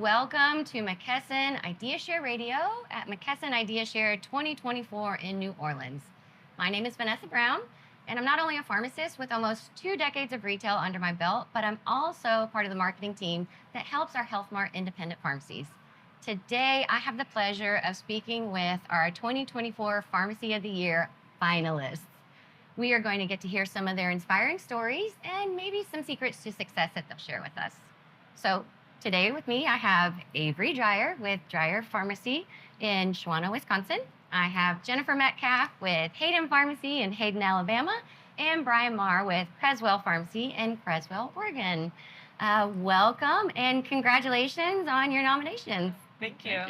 welcome to McKesson Idea Share Radio at McKesson Idea Share 2024 in New Orleans. My name is Vanessa Brown, and I'm not only a pharmacist with almost 2 decades of retail under my belt, but I'm also part of the marketing team that helps our Health Mart independent pharmacies. Today, I have the pleasure of speaking with our 2024 Pharmacy of the Year finalists. We are going to get to hear some of their inspiring stories and maybe some secrets to success that they'll share with us. So today with me, I have Avery Dreier with Dreier Pharmacy in Shawano, Wisconsin. I have Jennifer Metcalf with Hayden Pharmacy in Hayden, Alabama, and Brian Marr with Creswell Pharmacy in Creswell, Oregon. Welcome and congratulations on your nominations. Thank you.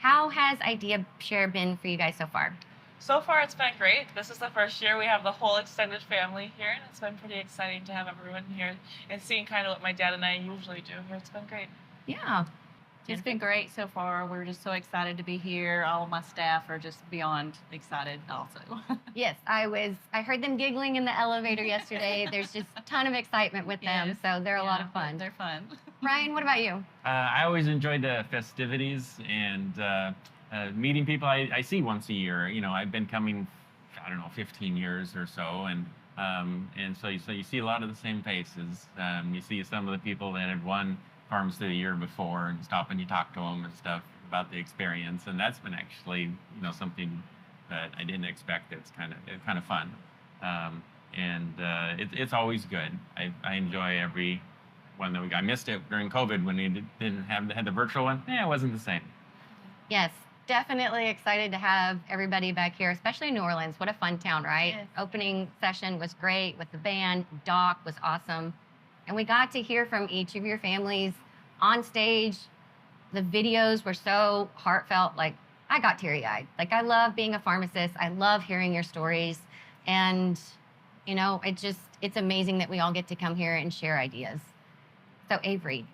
How has Idea Share been for you guys so far? So far, it's been great. This is the first year we have the whole extended family here, and it's been pretty exciting to have everyone here and seeing kind of what my dad and I usually do here. It's been great. Yeah. It's been great so far. We're just so excited to be here. All of my staff are just beyond excited also. Yes, I heard them giggling in the elevator yesterday. There's just a ton of excitement with them, so they're a lot of fun. They're fun. Ryan, what about you? I always enjoyed the festivities and meeting people I see once a year. You know, I've been coming, 15 years or so, and so you see a lot of the same faces. You see some of the people that had won Pharmacy of the Year before, and stop and you talk to them and stuff about the experience, and that's been actually something that I didn't expect. It's kind of fun, it's always good. I enjoy every one that we got. I missed it during COVID when we didn't had the virtual one. It wasn't the same. Yes, definitely excited to have everybody back here, especially in New Orleans. What a fun town, right? Yes. Opening session was great with the band. Doc was awesome. And we got to hear from each of your families on stage. The videos were so heartfelt. Like, I got teary-eyed. Like, I love being a pharmacist. I love hearing your stories. And, it's amazing that we all get to come here and share ideas. So, Avery,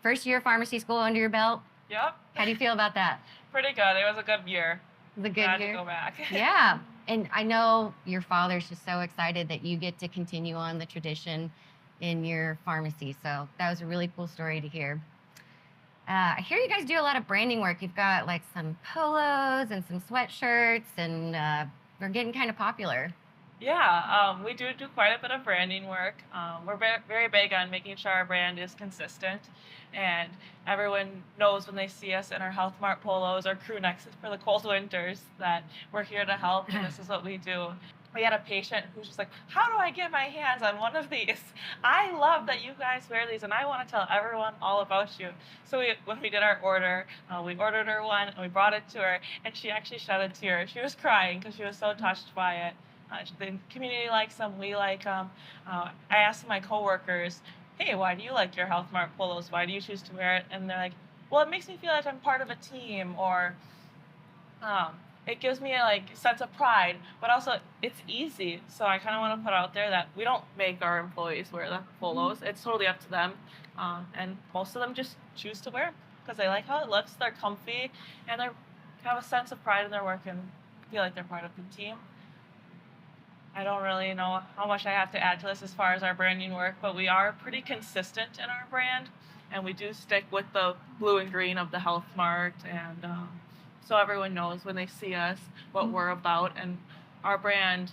first year of pharmacy school under your belt. Yep. How do you feel about that? Pretty good. It was a good year. The good Glad year? to go back. Yeah. And I know your father's just so excited that you get to continue on the tradition in your pharmacy. So that was a really cool story to hear. I hear you guys do a lot of branding work. You've got like some polos and some sweatshirts, and they're getting kind of popular. Yeah, we do quite a bit of branding work. We're very big on making sure our brand is consistent, and everyone knows when they see us in our Health Mart polos or crew necks for the cold winters that we're here to help, and this is what we do. We had a patient who's just like, how do I get my hands on one of these? I love that you guys wear these, and I want to tell everyone all about you. So when we did our order, we ordered her one, and we brought it to her, and she actually shed a tear. She was crying because she was so touched by it. The community likes them. We like them. I asked my coworkers, hey, why do you like your Health Mart polos? Why do you choose to wear it? And they're like, well, it makes me feel like I'm part of a team, or it gives me a sense of pride, but also it's easy. So I kind of want to put out there that we don't make our employees wear the polos. It's totally up to them. And most of them just choose to wear them because they like how it looks, they're comfy, and they have a sense of pride in their work and feel like they're part of the team. I don't really know how much I have to add to this as far as our branding work, but we are pretty consistent in our brand, and we do stick with the blue and green of the Health Mart, and so everyone knows when they see us what we're about. And our brand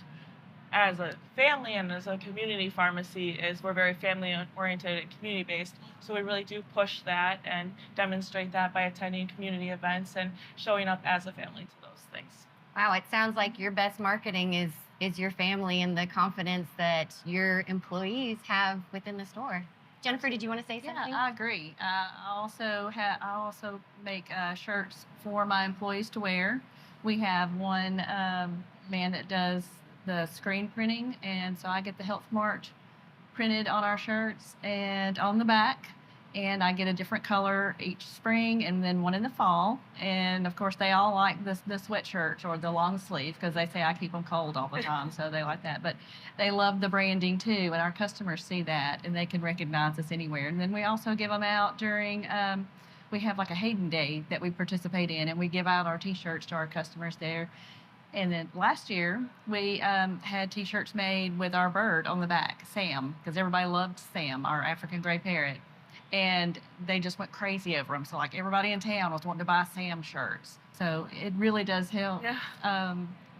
as a family and as a community pharmacy is we're very family-oriented and community-based, so we really do push that and demonstrate that by attending community events and showing up as a family to those things. Wow, it sounds like your best marketing is your family and the confidence that your employees have within the store. Jennifer, did you want to say something? Yeah, I agree. I also make shirts for my employees to wear. We have one man that does the screen printing, and so I get the Health Mart printed on our shirts and on the back. And I get a different color each spring and then one in the fall. And of course, they all like the sweatshirt or the long sleeve because they say I keep them cold all the time, so they like that. But they love the branding too, and our customers see that and they can recognize us anywhere. And then we also give them out during, we have like a Hayden Day that we participate in, and we give out our T-shirts to our customers there. And then last year, we had T-shirts made with our bird on the back, Sam, because everybody loved Sam, our African gray parrot. and they just went crazy over them. So like everybody in town was wanting to buy Sam shirts. So it really does help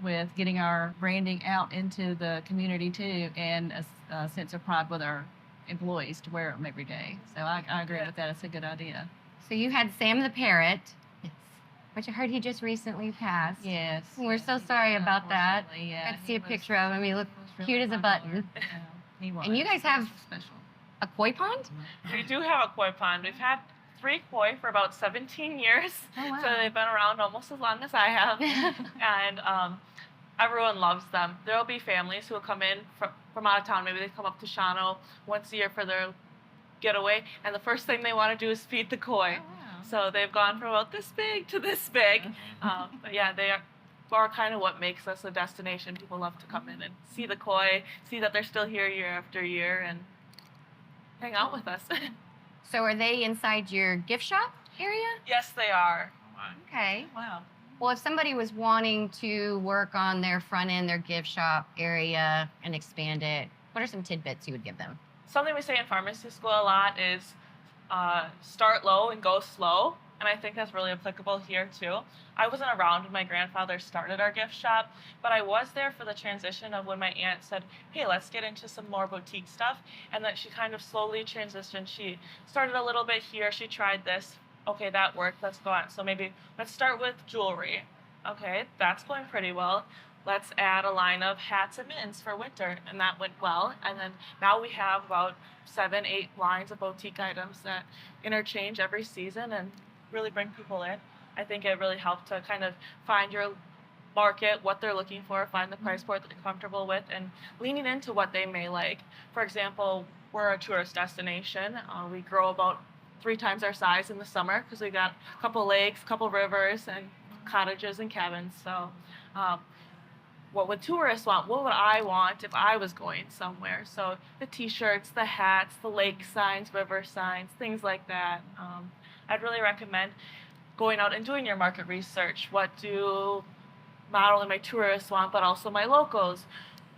with getting our branding out into the community too, and a sense of pride with our employees to wear them every day. So I agree with that. It's a good idea. So you had Sam the parrot, which I heard he just recently passed. Yes. We're so sorry about that. Yeah, Got to see a picture of him. He looked cute as a button. He was. And you guys have special. a koi pond? We do have a koi pond. We've had 3 koi for about 17 years. Oh, wow. So they've been around almost as long as I have. And everyone loves them. There will be families who will come in from out of town. Maybe they come up to Shawano once a year for their getaway. And the first thing they want to do is feed the koi. Oh, wow. So they've gone from about this big to this big. But yeah, they are kind of what makes us a destination. People love to come in and see the koi, see that they're still here year after year, and hang out with us. So are they inside your gift shop area? Yes, they are. Okay. Wow. Well, if somebody was wanting to work on their front end, their gift shop area, and expand it, what are some tidbits you would give them? Something we say in pharmacy school a lot is start low and go slow. And I think that's really applicable here too. I wasn't around when my grandfather started our gift shop, but I was there for the transition of when my aunt said, hey, let's get into some more boutique stuff. And then she kind of slowly transitioned. She started a little bit here. She tried this. Okay, that worked. Let's go on. So maybe let's start with jewelry. Okay, that's going pretty well. Let's add a line of hats and mittens for winter. And that went well. And then now we have about 7, 8 lines of boutique items that interchange every season and really bring people in. I think it really helped to kind of find your market, what they're looking for, find the price point that you're comfortable with, and leaning into what they may like. For example, we're a tourist destination. We grow about 3 times our size in the summer because we got a couple lakes, a couple rivers, and cottages and cabins. So what would tourists want? What would I want if I was going somewhere? So the t-shirts, the hats, the lake signs, river signs, things like that. I'd really recommend going out and doing your market research. What do not only my tourists want, but also my locals?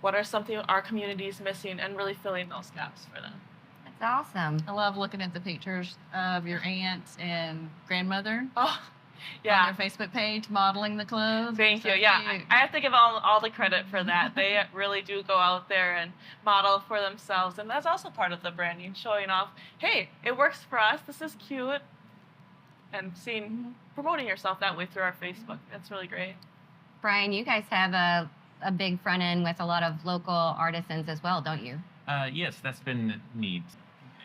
What are something our community is missing, and really filling those gaps for them. That's awesome. I love looking at the pictures of your aunt and grandmother Oh, on yeah. your Facebook page modeling the clothes. Thank you. So Yeah, cute. I have to give all the credit for that. They really do go out there and model for themselves, and that's also part of the branding, showing off, hey, it works for us. This is cute. And promoting yourself that way through our Facebook. That's really great. Brian, you guys have a big front end with a lot of local artisans as well, don't you? Yes, that's been neat.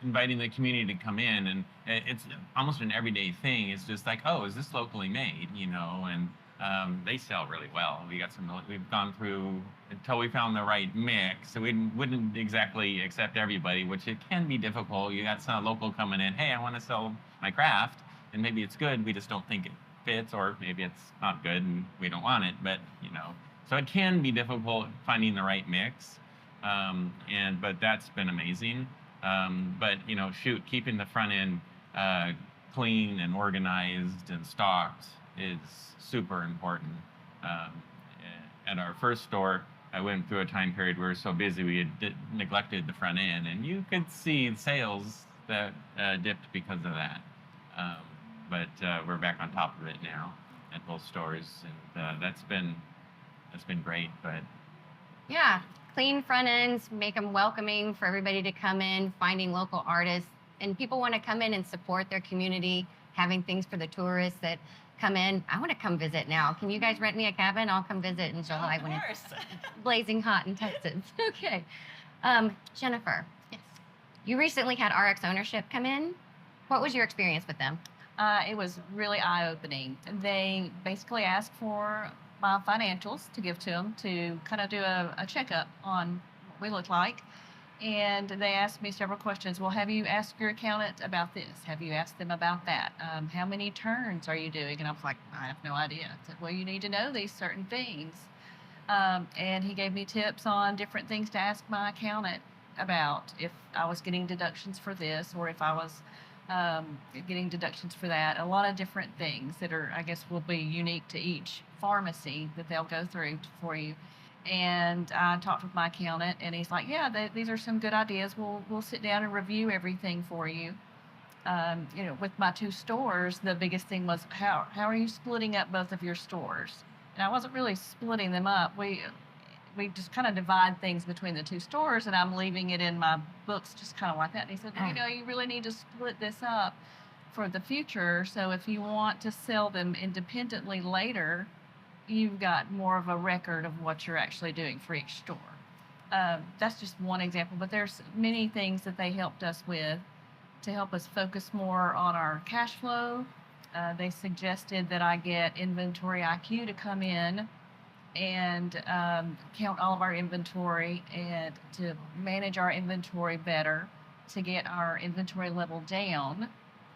Inviting the community to come in, and it's almost an everyday thing. It's just like, oh, is this locally made? You know, and they sell really well. We've gone through until we found the right mix. So we wouldn't exactly accept everybody, which it can be difficult. You got some local coming in, hey, I want to sell my craft, and maybe it's good, we just don't think it fits, or maybe it's not good and we don't want it. But so it can be difficult finding the right mix. But that's been amazing. But keeping the front end clean and organized and stocked is super important. At our first store, I went through a time period where we were so busy we had neglected the front end, and you could see sales that dipped because of that. But we're back on top of it now at both stores, and that's been great. But Yeah, clean front ends, make them welcoming for everybody to come in, finding local artists, and people want to come in and support their community, having things for the tourists that come in. I want to come visit now. Can you guys rent me a cabin? I'll come visit in July when it's blazing hot in Texas. Okay. Jennifer. Yes. You recently had RX ownership come in. What was your experience with them? It was really eye-opening. They basically asked for my financials to give to them to kind of do a checkup on what we look like. And they asked me several questions. Well, have you asked your accountant about this? Have you asked them about that? How many turns are you doing? And I was like, I have no idea. I said, well, you need to know these certain things. And he gave me tips on different things to ask my accountant about, if I was getting deductions for this, or if I was getting deductions for that. A lot of different things that are, I guess, will be unique to each pharmacy that they'll go through for you. And I talked with my accountant, and he's like, yeah, these are some good ideas. We'll sit down and review everything for you. With my 2 stores, the biggest thing was how are you splitting up both of your stores? And I wasn't really splitting them up. We just kind of divide things between the 2 stores, and I'm leaving it in my books just kind of like that. And he said, you really need to split this up for the future. So if you want to sell them independently later, you've got more of a record of what you're actually doing for each store. That's just one example, but there's many things that they helped us with to help us focus more on our cash flow. They suggested that I get Inventory IQ to come in and count all of our inventory and to manage our inventory better, to get our inventory level down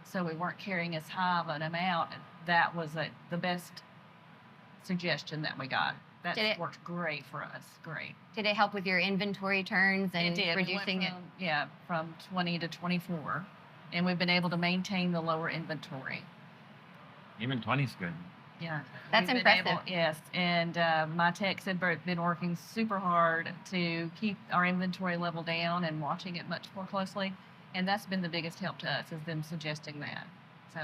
so we weren't carrying as high of an amount. That was the best suggestion that we got. That worked great for us. Great. Did it help with your inventory turns and reducing it? Yeah, from 20 to 24. And we've been able to maintain the lower inventory. Even 20 is good. Yeah. That's impressive. Yes. And my techs have been working super hard to keep our inventory level down and watching it much more closely. And that's been the biggest help to us, is them suggesting that. So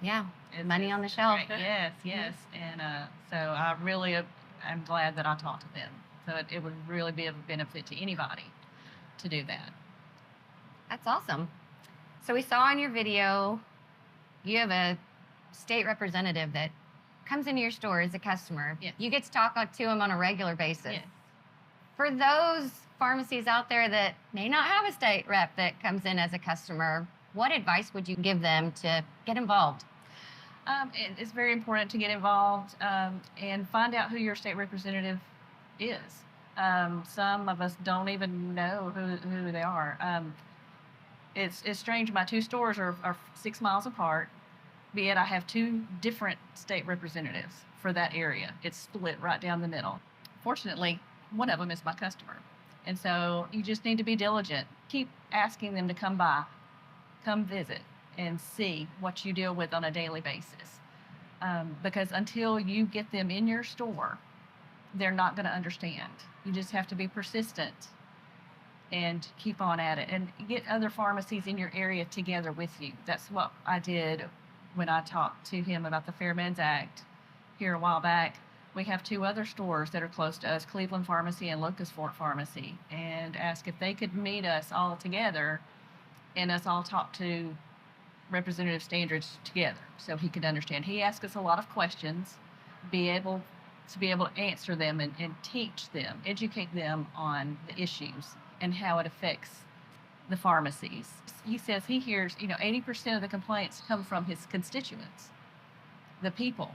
yeah, money on the shelf. Yes, yes. And so I really am glad that I talked to them. So it would really be of benefit to anybody to do that. That's awesome. So we saw in your video, you have a state representative that comes into your store as a customer. Yes. You get to talk to him on a regular basis. Yes. For those pharmacies out there that may not have a state rep that comes in as a customer, what advice would you give them to get involved? It's very important to get involved and find out who your state representative is. Some of us don't even know who they are. It's strange. My 2 stores are 6 miles apart, but yet I have 2 different state representatives for that area. It's split right down the middle. Fortunately, one of them is my customer. And so you just need to be diligent. Keep asking them to come by, come visit, and see what you deal with on a daily basis. Because until you get them in your store, they're not going to understand. You just have to be persistent and keep on at it, and get other pharmacies in your area together with you. That's what I did when I talked to him about the Fair Meds Act here a while back. We have 2 other stores that are close to us, Cleveland Pharmacy and Locust Fork Pharmacy, and asked if they could meet us all together and us all talk to Representative Standridge together so he could understand. He asked us a lot of questions, be able to answer them and teach them, educate them on the issues and how it affects the pharmacies. He says he hears, 80% of the complaints come from his constituents, the people.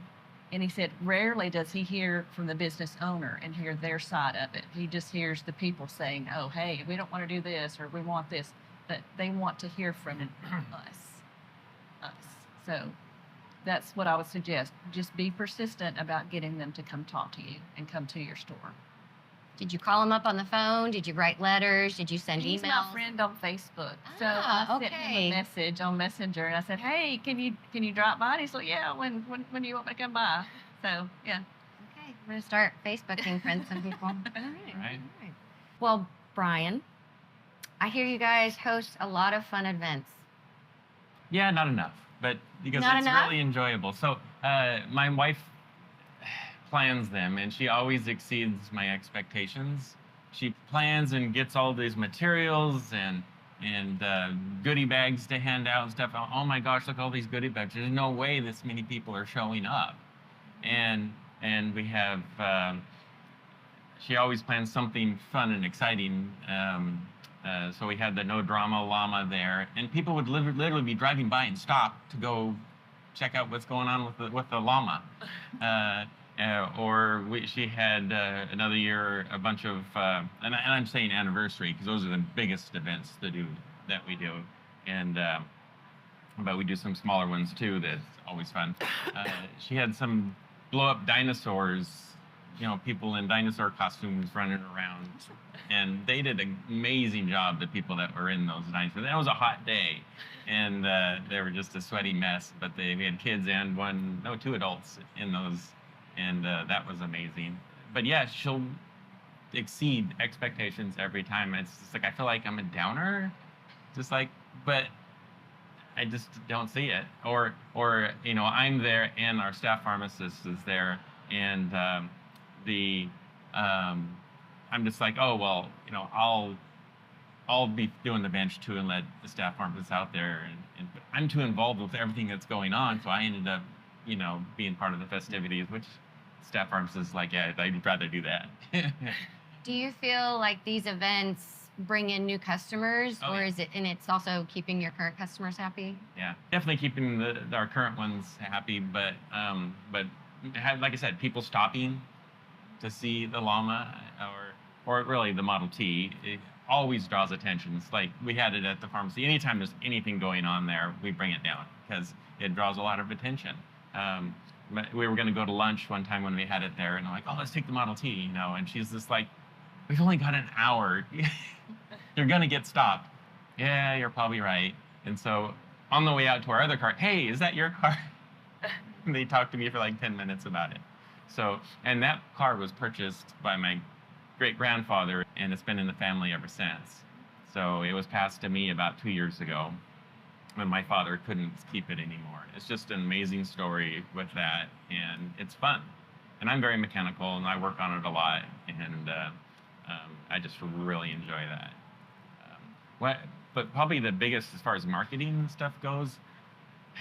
And he said rarely does he hear from the business owner and hear their side of it. He just hears the people saying, oh, hey, we don't want to do this, or we want this. But they want to hear from us. So that's what I would suggest. Just be persistent about getting them to come talk to you and come to your store. Did you call him up on the phone? Did you write letters? Did you send emails? He's my friend on Facebook. So I sent him a message on Messenger, and I said, hey, can you drop by? And he said, yeah, when do you want me to come by? So, yeah. Okay, I'm going to start Facebooking friends and people. All Right. Well, Brian, I hear you guys host a lot of fun events. Yeah, not enough, but because Not it's enough? really enjoyable. So my wife plans them, and she always exceeds my expectations. She plans and gets all these materials and goodie bags to hand out and stuff. Oh my gosh, look at all these goodie bags. There's no way this many people are showing up. And we have, she always plans something fun and exciting. So we had the No Drama Llama there, and people would literally be driving by and stop to go check out what's going on with the llama. She had another year a bunch of, and I'm saying anniversary because those are the biggest events that we do, and but we do some smaller ones too. That's always fun. She had some blow up dinosaurs, people in dinosaur costumes running around, and they did an amazing job. The people that were in those dinosaurs. That was a hot day, and they were just a sweaty mess. But we had kids and 2 adults in those. And that was amazing. But yeah, she'll exceed expectations every time. It's just like, I feel like I'm a downer. But I just don't see it. Or I'm there and our staff pharmacist is there, and the I'm just like, oh well, I'll be doing the bench too and let the staff pharmacist out there, and but I'm too involved with everything that's going on, so I ended up being part of the festivities, which staff pharmacist is like, yeah, I'd rather do that. Do you feel like these events bring in new customers, Oh, or yeah. is it, and it's also keeping your current customers happy? Yeah, definitely keeping our current ones happy, but like I said, people stopping to see the llama or really the Model T, it always draws attention. It's like we had it at the pharmacy. Anytime there's anything going on there, we bring it down because it draws a lot of attention. But we were going to go to lunch one time when we had it there, and I'm like, oh, let's take the Model T, and she's just like, we've only got an hour. You're going to get stopped. Yeah, you're probably right. And so on the way out to our other car, hey, is that your car? And they talked to me for like 10 minutes about it. So, and that car was purchased by my great-grandfather, and it's been in the family ever since. So it was passed to me about 2 years ago when my father couldn't keep it anymore. It's just an amazing story with that, and it's fun. And I'm very mechanical, and I work on it a lot, and I just really enjoy that. But probably the biggest as far as marketing and stuff goes,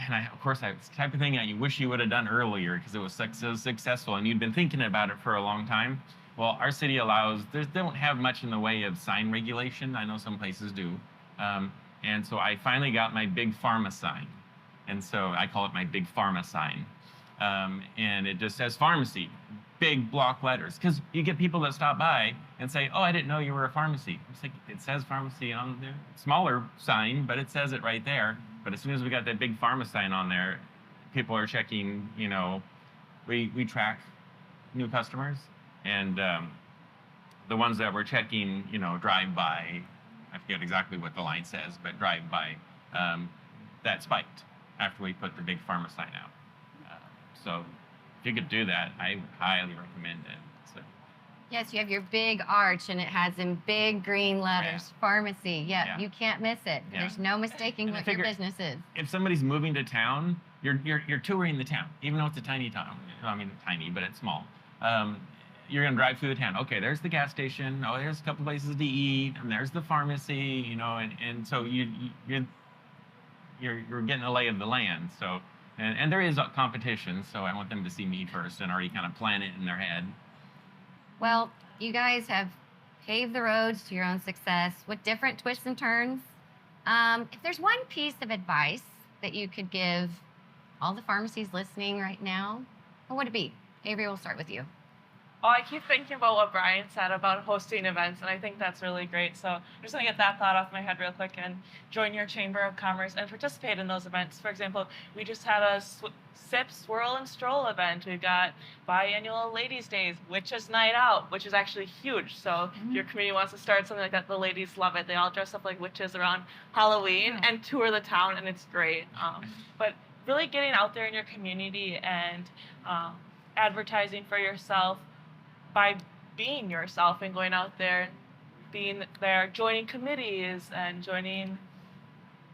and of course, it's the type of thing that you wish you would have done earlier because it was so successful and you'd been thinking about it for a long time. Well, our city they don't have much in the way of sign regulation. I know some places do. And so I finally got my big pharma sign. And so I call it my big pharma sign. And it just says pharmacy, big block letters. Because you get people that stop by and say, oh, I didn't know you were a pharmacy. It's like, it says pharmacy on there. Smaller sign, but it says it right there. But as soon as we got that big pharma sign on there, people are checking, we track new customers. And the ones that we're checking, drive by, I forget exactly what the line says, but drive by, that spiked after we put the big pharma sign out. So if you could do that, I highly recommend it. So, Yes, you have your big arch, and it has in big green letters, pharmacy. Yeah, you can't miss it. Yeah. There's no mistaking And I what your figure- business is. if somebody's moving to town, you're touring the town, even though it's a tiny town. I mean, tiny, but it's small. You're gonna drive through the town. Okay, there's the gas station. Oh, there's a couple places to eat, and there's the pharmacy. And so you're getting a lay of the land. So, and there is a competition. So I want them to see me first and already kind of plan it in their head. Well, you guys have paved the roads to your own success with different twists and turns. If there's one piece of advice that you could give all the pharmacies listening right now, what would it be? Avery, we'll start with you. Oh, I keep thinking about what Brian said about hosting events, and I think that's really great. So I'm just going to get that thought off my head real quick and join your Chamber of Commerce and participate in those events. For example, we just had a Sip, Swirl, and Stroll event. We've got biannual Ladies' Days, Witches' Night Out, which is actually huge. So if your community wants to start something like that, the ladies love it. They all dress up like witches around Halloween and tour the town, and it's great. But really getting out there in your community and advertising for yourself by being yourself and going out there, being there, joining committees and joining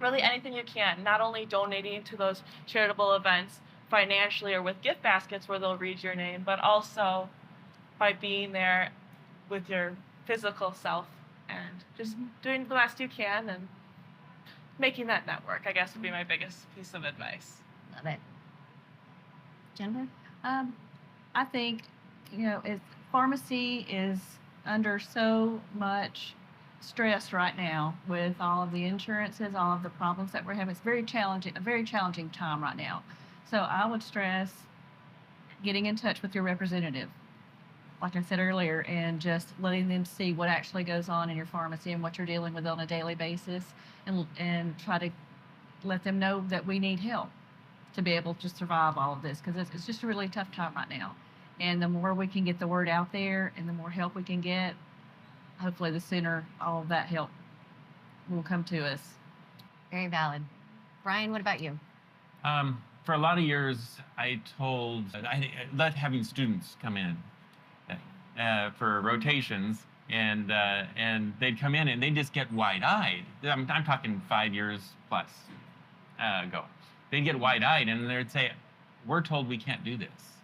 really anything you can, not only donating to those charitable events financially or with gift baskets where they'll read your name, but also by being there with your physical self and just doing the best you can and making that network, I guess, would be my biggest piece of advice. Love it. Jennifer? I think, pharmacy is under so much stress right now with all of the insurances, all of the problems that we're having. It's a very challenging time right now. So I would stress getting in touch with your representative, like I said earlier, and just letting them see what actually goes on in your pharmacy and what you're dealing with on a daily basis, and try to let them know that we need help to be able to survive all of this, because it's just a really tough time right now. And the more we can get the word out there and the more help we can get, hopefully the sooner all of that help will come to us. Very valid. Brian, what about you? For a lot of years, I let having students come in for rotations, and they'd come in and they just get wide-eyed. I'm talking 5 years plus. ago, they'd get wide-eyed and they'd say, "We're told we can't do this."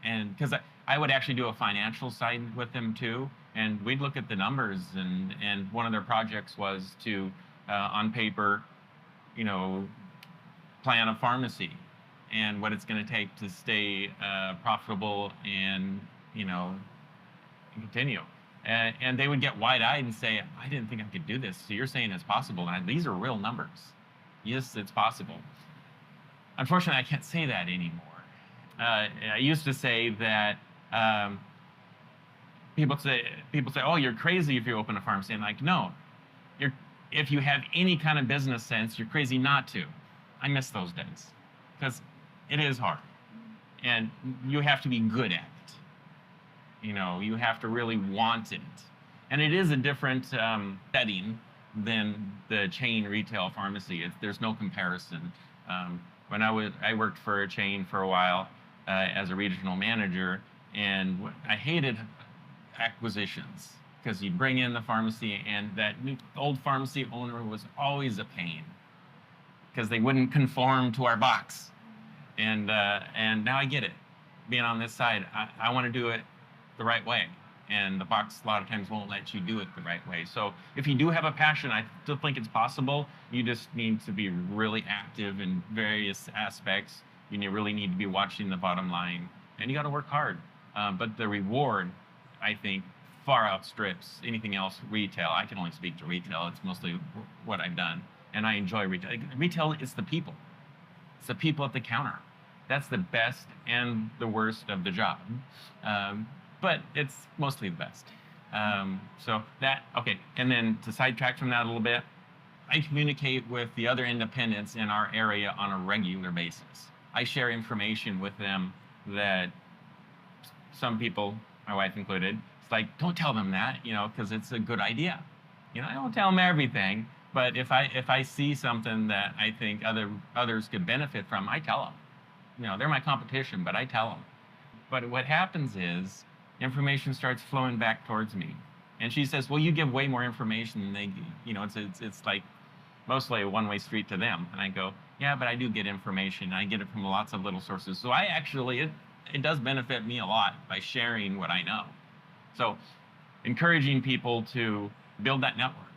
And because I would actually do a financial side with them too, and we'd look at the numbers, and one of their projects was to, on paper, you know, plan a pharmacy and what it's going to take to stay profitable and, you know, continue. And they would get wide-eyed and say, "I didn't think I could do this. So you're saying it's possible?" And these are real numbers. Yes, it's possible. Unfortunately, I can't say that anymore. I used to say that people say, "Oh, you're crazy if you open a pharmacy." And like, no, if you have any kind of business sense, you're crazy not to. I miss those days because it is hard, and you have to be good at it. You know, you have to really want it, and it is a different setting than the chain retail pharmacy. There's no comparison. When I worked for a chain for a while as a regional manager, and I hated acquisitions because you bring in the pharmacy, and that new old pharmacy owner was always a pain because they wouldn't conform to our box. And now I get it. Being on this side, I want to do it the right way, and the box a lot of times won't let you do it the right way. So if you do have a passion, I still think it's possible. You just need to be really active in various aspects. Really need to be watching the bottom line, and you got to work hard. But the reward, I think, far outstrips anything else retail. I can only speak to retail. It's mostly what I've done, and I enjoy retail. Retail is the people. It's the people at the counter. That's the best and the worst of the job. But it's mostly the best. Okay. And then to sidetrack from that a little bit, I communicate with the other independents in our area on a regular basis. I share information with them that some people, my wife included, it's like, "Don't tell them that, because it's a good idea." I don't tell them everything, but if I see something that I think others could benefit from, I tell them. They're my competition, but I tell them. But what happens is information starts flowing back towards me, and she says, "Well, you give way more information than they." It's like mostly a one-way street to them. And I go, "Yeah, but I do get information. I get it from lots of little sources." So it does benefit me a lot by sharing what I know. So encouraging people to build that network.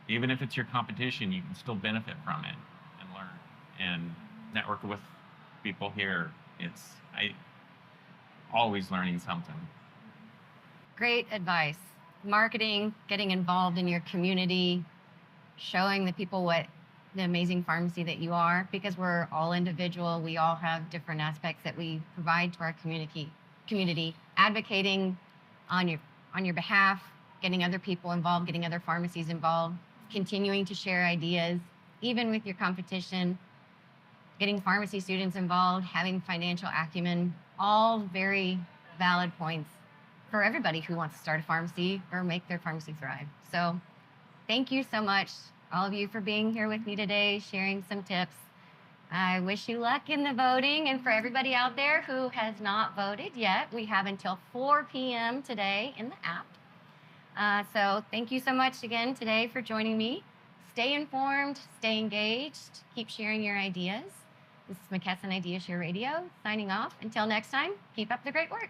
Even if it's your competition, you can still benefit from it and learn and network with people here. I always learning something. Great advice. Marketing, getting involved in your community, showing the people what the amazing pharmacy that you are, because we're all individual. We all have different aspects that we provide to our community, advocating on your behalf, getting other people involved, getting other pharmacies involved, continuing to share ideas, even with your competition, getting pharmacy students involved, having financial acumen, all very valid points for everybody who wants to start a pharmacy or make their pharmacy thrive. So thank you so much, all of you, for being here with me today, sharing some tips. I wish you luck in the voting. And for everybody out there who has not voted yet, we have until 4 p.m. today in the app. So thank you so much again today for joining me. Stay informed, stay engaged, keep sharing your ideas. This is McKesson Idea Share Radio signing off. Until next time, keep up the great work.